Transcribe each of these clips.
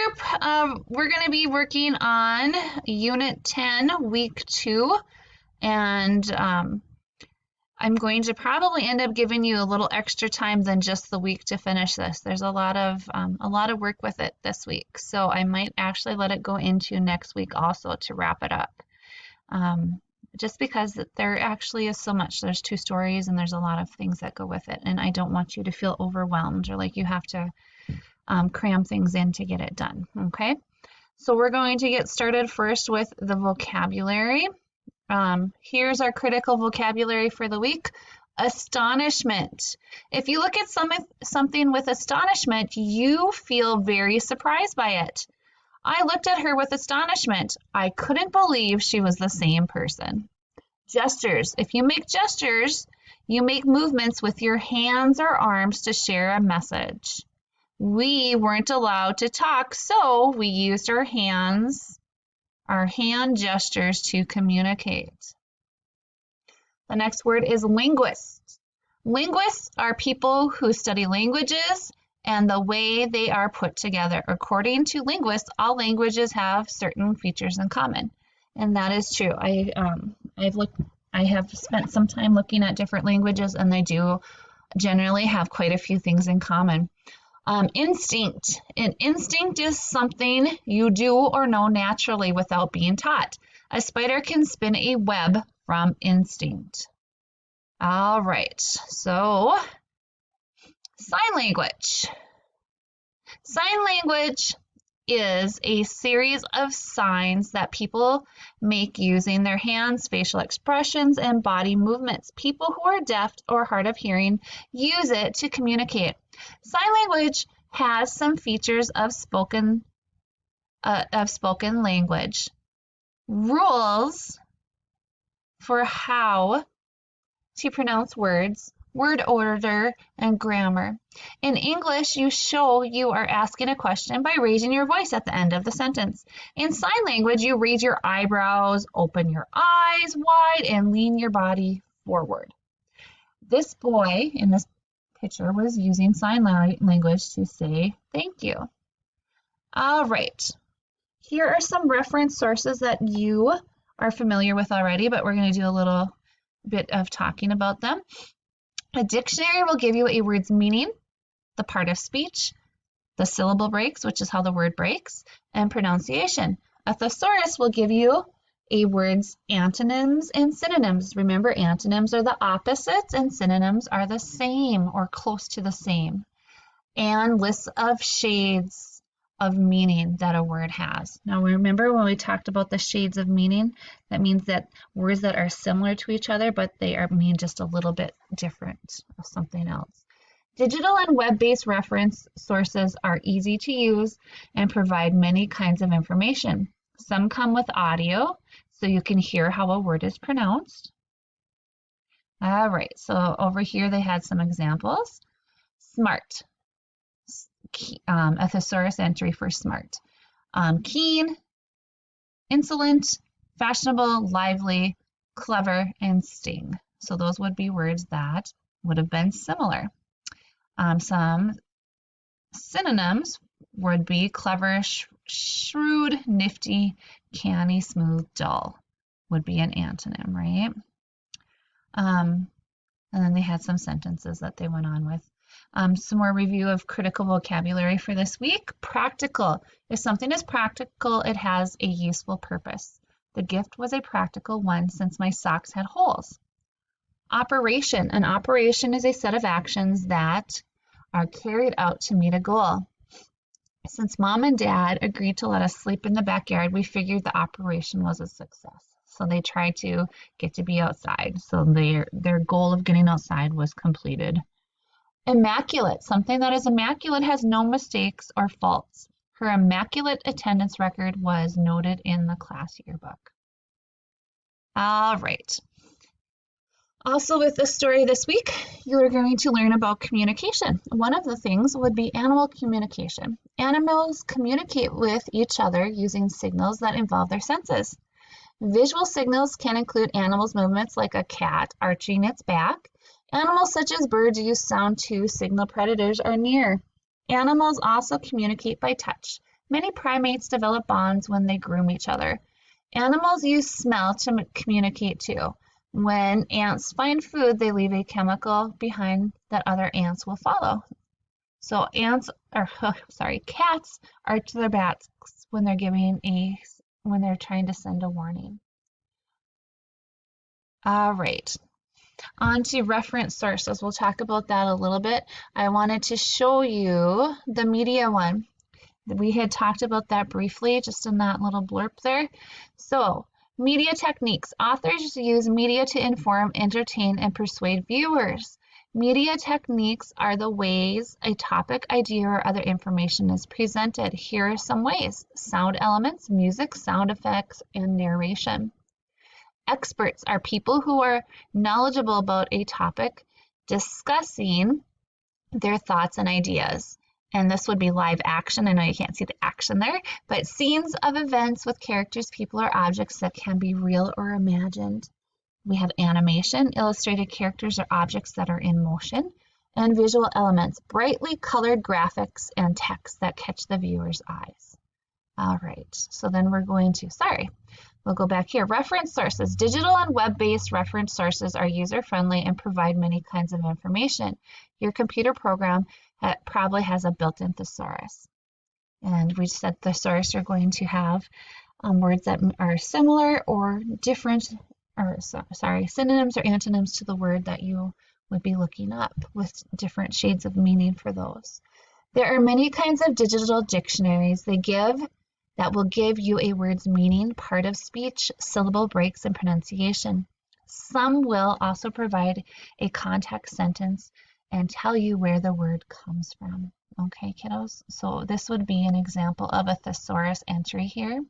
group, we're going to be working on Unit 10, Week 2, and I'm going to probably end up giving you a little extra time than just the week to finish this. There's a lot of work with it this week, so I might actually let it go into next week also to wrap it up. Just because there actually is so much. There's 2 stories and there's a lot of things that go with it, and I don't want you to feel overwhelmed or like you have to cram things in to get it done. Okay, so we're going to get started first with the vocabulary. Here's our critical vocabulary for the week. Astonishment. If you look at something with astonishment, you feel very surprised by it. I looked at her with astonishment. I couldn't believe she was the same person. Gestures. If you make gestures, you make movements with your hands or arms to share a message. We weren't allowed to talk, so we used our hand gestures to communicate. The next word is linguist. Linguists are people who study languages and the way they are put together. According to linguists, all languages have certain features in common, and that is true. I have spent some time looking at different languages, and they do generally have quite a few things in common. Instinct. An instinct is something you do or know naturally without being taught. A spider can spin a web from instinct. All right, so sign language. Sign language is a series of signs that people make using their hands, facial expressions, and body movements. People who are deaf or hard of hearing use it to communicate. Sign language has some features of spoken language. Rules for how to pronounce words, word order, and grammar. In English, you show you are asking a question by raising your voice at the end of the sentence. In sign language, you raise your eyebrows, open your eyes wide, and lean your body forward. This boy in this picture was using sign language to say thank you. All right. Here are some reference sources that you are familiar with already, but we're going to do a little bit of talking about them. A dictionary will give you a word's meaning, the part of speech, the syllable breaks, which is how the word breaks, and pronunciation. A thesaurus will give you a word's antonyms and synonyms. Remember, antonyms are the opposites and synonyms are the same or close to the same. And lists of shades of meaning that a word has. Now remember when we talked about the shades of meaning, that means that words that are similar to each other, but they mean just a little bit different of something else. Digital and web-based reference sources are easy to use and provide many kinds of information. Some come with audio, so you can hear how a word is pronounced. All right, so over here they had some examples. Smart, a thesaurus entry for smart. Keen, insolent, fashionable, lively, clever, and sting. So those would be words that would have been similar. Some synonyms would be clever, shrewd, nifty, canny, smooth, dull would be an antonym, right? And then they had some sentences that they went on with. Some more review of critical vocabulary for this week. Practical. If something is practical, it has a useful purpose. The gift was a practical one since my socks had holes. Operation. An operation is a set of actions that are carried out to meet a goal. Since Mom and Dad agreed to let us sleep in the backyard, we figured the operation was a success. So they tried to get to be outside. So their goal of getting outside was completed. Immaculate. Something that is immaculate has no mistakes or faults. Her immaculate attendance record was noted in the class yearbook. All right. Also with the story this week, you're going to learn about communication. One of the things would be animal communication. Animals communicate with each other using signals that involve their senses. Visual signals can include animals' movements like a cat arching its back. Animals such as birds use sound to signal predators are near. Animals also communicate by touch. Many primates develop bonds when they groom each other. Animals use smell to communicate too. When ants find food, they leave a chemical behind that other ants will follow. So cats arch their backs when they're trying to send a warning. All right. On to reference sources. We'll talk about that a little bit. I wanted to show you the media one. We had talked about that briefly, just in that little blurb there. So, media techniques. Authors use media to inform, entertain, and persuade viewers. Media techniques are the ways a topic, idea, or other information is presented. Here are some ways: sound elements, music, sound effects, and narration. Experts are people who are knowledgeable about a topic, discussing their thoughts and ideas. And this would be live action. I know you can't see the action there, but scenes of events with characters, people, or objects that can be real or imagined. We have animation, illustrated characters or objects that are in motion, and visual elements, brightly colored graphics and text that catch the viewer's eyes. All right, so then we're going to, we'll go back here. Reference sources. Digital and web-based reference sources are user-friendly and provide many kinds of information. Your computer program probably has a built-in thesaurus. And we said thesaurus are going to have words that are similar or different, synonyms or antonyms to the word that you would be looking up, with different shades of meaning for those. There are many kinds of digital dictionaries that will give you a word's meaning, part of speech, syllable breaks, and pronunciation. Some will also provide a context sentence and tell you where the word comes from. Okay, kiddos? So this would be an example of a thesaurus entry here.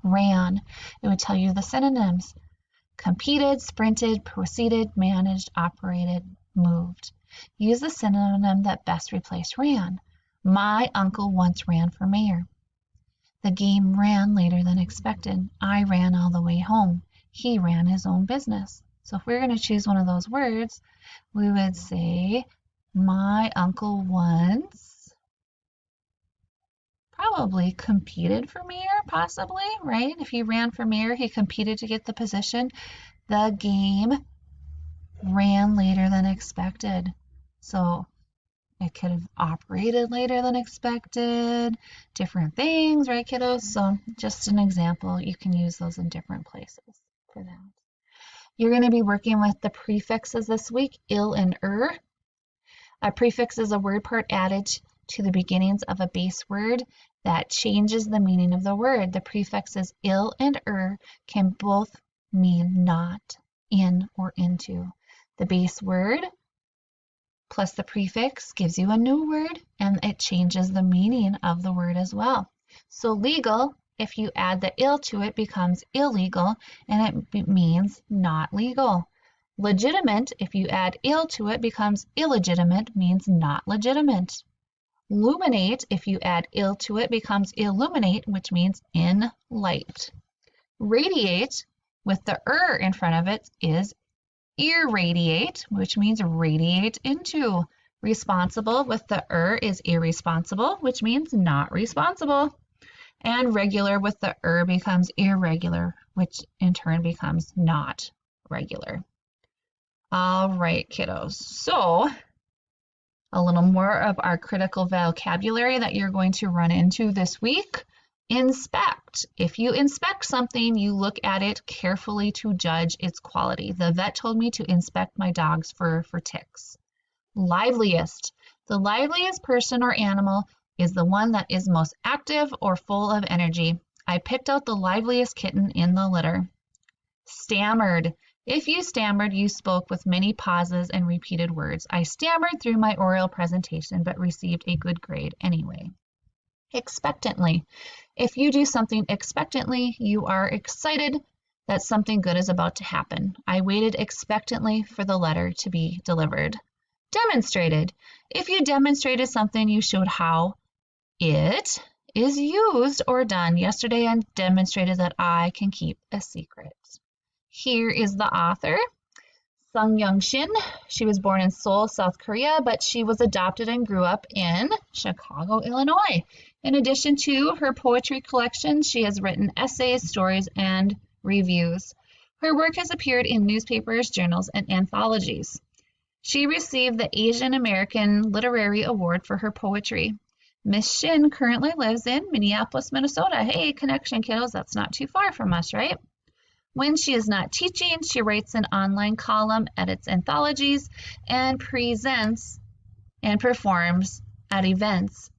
Ran. It would tell you the synonyms: competed, sprinted, proceeded, managed, operated, moved. Use the synonym that best replaced ran. My uncle once ran for mayor. The game ran later than expected. I ran all the way home. He ran his own business. So if we're going to choose one of those words, we would say, my uncle once probably competed for mayor, possibly, right? If he ran for mayor, he competed to get the position. The game ran later than expected. So it could have operated later than expected, different things, right, kiddos? So just an example, you can use those in different places for that. You're going to be working with the prefixes this week, il and A prefix is a word part added to the beginnings of a base word that changes the meaning of the word. The prefixes il and can both mean not, in, or into. The base word plus the prefix gives you a new word, and it changes the meaning of the word as well. So legal, if you add the il to it, becomes illegal, and it means not legal. Legitimate, if you add il to it, becomes illegitimate, means not legitimate. Luminate, if you add il to it, becomes illuminate, which means in light. Radiate, with the in front of it, is irradiate, which means radiate into. Responsible with the is irresponsible, which means not responsible. And regular with the becomes irregular, which in turn becomes not regular. All right, kiddos. So a little more of our critical vocabulary that you're going to run into this week. Inspect. If you inspect something, you look at it carefully to judge its quality. The vet told me to inspect my dog's fur for ticks. Liveliest. The liveliest person or animal is the one that is most active or full of energy. I picked out the liveliest kitten in the litter. Stammered. If you stammered, you spoke with many pauses and repeated words. I stammered through my oral presentation, but received a good grade anyway. Expectantly. If you do something expectantly, you are excited that something good is about to happen. I waited expectantly for the letter to be delivered. Demonstrated. If you demonstrated something, you showed how it is used or done. Yesterday, I demonstrated that I can keep a secret. Here is the author. Sung Young Shin. She was born in Seoul, South Korea, but she was adopted and grew up in Chicago, Illinois. In addition to her poetry collection, she has written essays, stories, and reviews. Her work has appeared in newspapers, journals, and anthologies. She received the Asian American Literary Award for her poetry. Miss Shin currently lives in Minneapolis, Minnesota. Hey, connection, kiddos, that's not too far from us, right? When she is not teaching, she writes an online column, edits anthologies, and presents and performs at events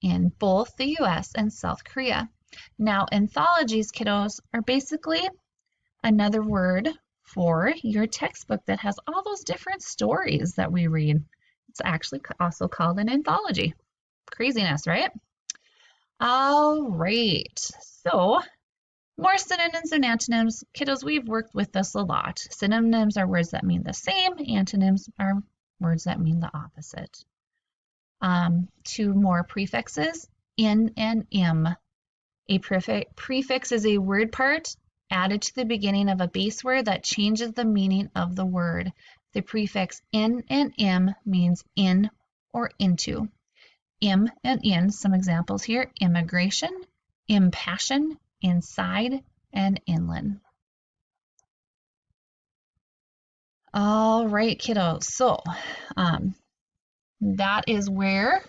in both the US and South Korea. Now, anthologies, kiddos, are basically another word for your textbook that has all those different stories that we read. It's actually also called an anthology. Craziness, right? All right. So, more synonyms and antonyms. Kiddos, we've worked with this a lot. Synonyms are words that mean the same. Antonyms are words that mean the opposite. Two more prefixes, in and im. A prefix is a word part added to the beginning of a base word that changes the meaning of the word. The prefix in and im means in or into. Im and in, some examples here, immigration, impassion, inside, and inland. All right, kiddos. So that is where,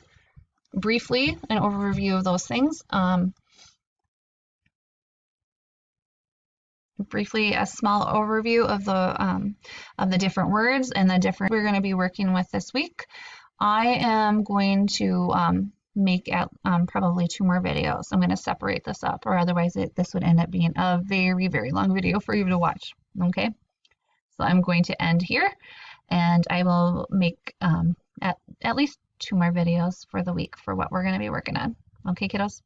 briefly, an overview of those things. Briefly, a small overview of the different words and the different we're going to be working with this week. I am going to make out probably 2 more videos. I'm going to separate this up, or otherwise this would end up being a very, very long video for you to watch. Okay, so I'm going to end here, and I will make at least 2 more videos for the week for what we're going to be working on. Okay, kiddos?